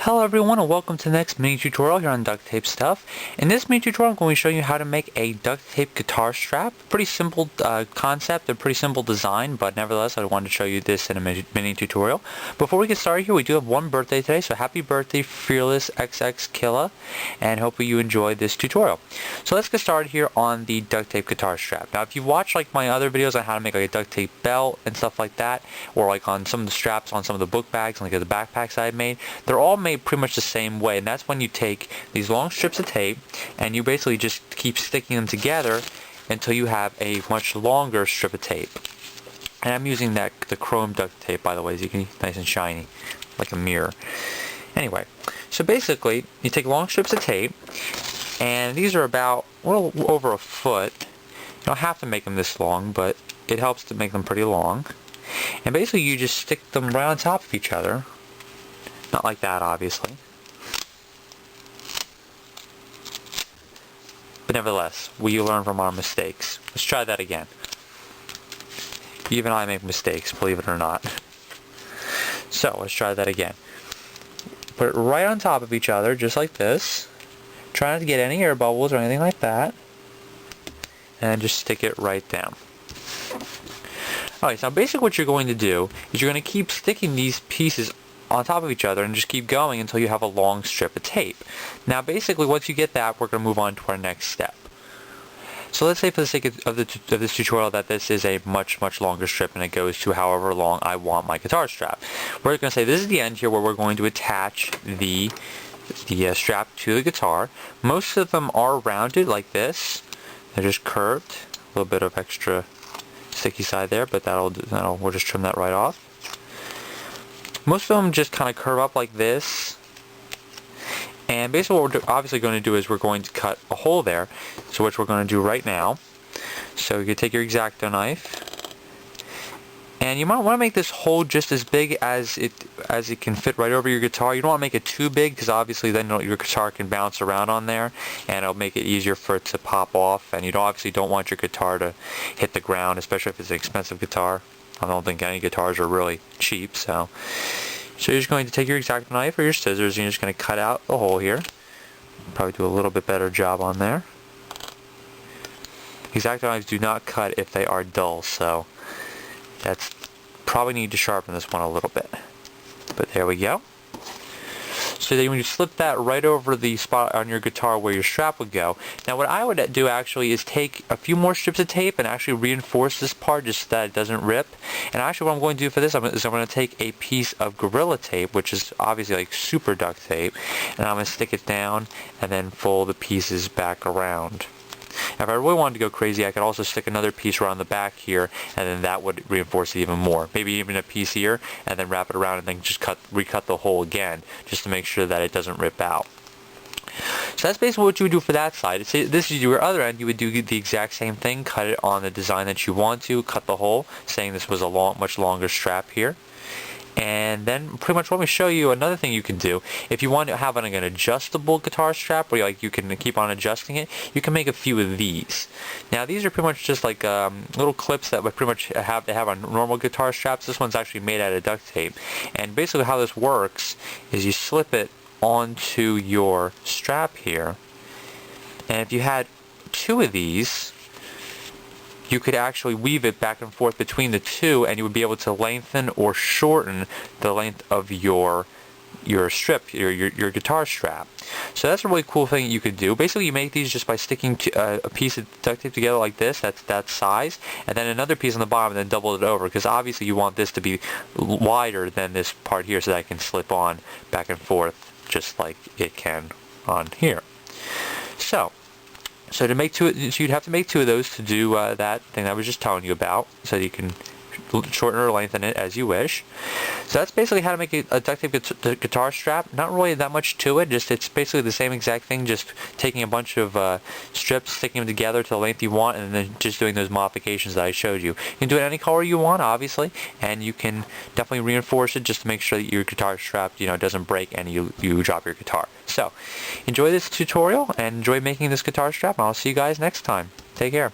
Hello everyone and welcome to the next mini tutorial here on Ducttapestuff. In this mini tutorial I'm going to show you how to make a duct tape guitar strap. Pretty simple concept, a pretty simple design, but nevertheless I wanted to show you this in a mini tutorial. Before we get started here, we do have one birthday today, so happy birthday Fearless XX Killa, and hopefully you enjoyed this tutorial. So let's get started here on the duct tape guitar strap. Now if you've watched like my other videos on how to make like a duct tape belt and stuff like that, or like on some of the straps on some of the book bags and like the backpacks I made, they're all made pretty much the same way, and that's when you take these long strips of tape and you basically just keep sticking them together until you have a much longer strip of tape. And I'm using the chrome duct tape, by the way, as you can see, nice and shiny, like a mirror. Anyway, so basically you take long strips of tape, and these are about a little over a foot. You don't have to make them this long, but it helps to make them pretty long. And basically you just stick them right on top of each other. Not like that, obviously. But nevertheless, we learn from our mistakes. Let's try that again. Even I make mistakes, believe it or not. So, let's try that again. Put it right on top of each other, just like this. Try not to get any air bubbles or anything like that. And just stick it right down. Alright, so basically what you're going to do is you're going to keep sticking these pieces on top of each other and just keep going until you have a long strip of tape. Now basically once you get that, we're going to move on to our next step. So let's say for the sake of this tutorial that this is a much longer strip and it goes to however long I want my guitar strap. We're going to say this is the end here where we're going to attach the strap to the guitar. Most of them are rounded like this. They're just curved. A little bit of extra sticky side there, but we'll just trim that right off. Most of them just kind of curve up like this, and basically what we're obviously going to do is we're going to cut a hole there, so which we're going to do right now. So you can take your X-Acto knife, and you might want to make this hole just as big as it can fit right over your guitar. You don't want to make it too big because obviously then your guitar can bounce around on there, and it'll make it easier for it to pop off, and you obviously don't want your guitar to hit the ground, especially if it's an expensive guitar. I don't think any guitars are really cheap, so you're just going to take your X-Acto knife or your scissors and you're just going to cut out the hole here. Probably do a little bit better job on there. X-Acto knives do not cut if they are dull, so that's probably need to sharpen this one a little bit. But there we go. So then when you slip that right over the spot on your guitar where your strap would go. Now what I would do actually is take a few more strips of tape and actually reinforce this part just so that it doesn't rip. And actually what I'm going to do for this is I'm going to take a piece of Gorilla Tape, which is obviously like super duct tape, and I'm going to stick it down and then fold the pieces back around. If I really wanted to go crazy, I could also stick another piece around the back here, and then that would reinforce it even more. Maybe even a piece here, and then wrap it around, and then just recut the hole again, just to make sure that it doesn't rip out. So that's basically what you would do for that side. This is your other end. You would do the exact same thing, cut it on the design that you want to, cut the hole, saying this was a much longer strap here. And then pretty much let me show you another thing you can do. If you want to have an adjustable guitar strap where you can keep on adjusting it, you can make a few of these. Now these are pretty much just like little clips that would pretty much have on normal guitar straps. This one's actually made out of duct tape. And basically how this works is you slip it onto your strap here. And if you had two of these, you could actually weave it back and forth between the two, and you would be able to lengthen or shorten the length of your strip, your guitar strap. So that's a really cool thing you could do. Basically, you make these just by sticking a piece of duct tape together like this, that's that size, and then another piece on the bottom, and then double it over, because obviously you want this to be wider than this part here so that it can slip on back and forth just like it can on here. So to make so you'd have to make two of those to do that thing I was just telling you about, so you can shorten or lengthen it as you wish. So that's basically how to make a duct tape guitar strap. Not really that much to it, it's basically the same exact thing, just taking a bunch of strips, sticking them together to the length you want, and then just doing those modifications that I showed you. You can do it any color you want, obviously, and you can definitely reinforce it just to make sure that your guitar strap doesn't break and you drop your guitar. So enjoy this tutorial and enjoy making this guitar strap, and I'll see you guys next time. Take care.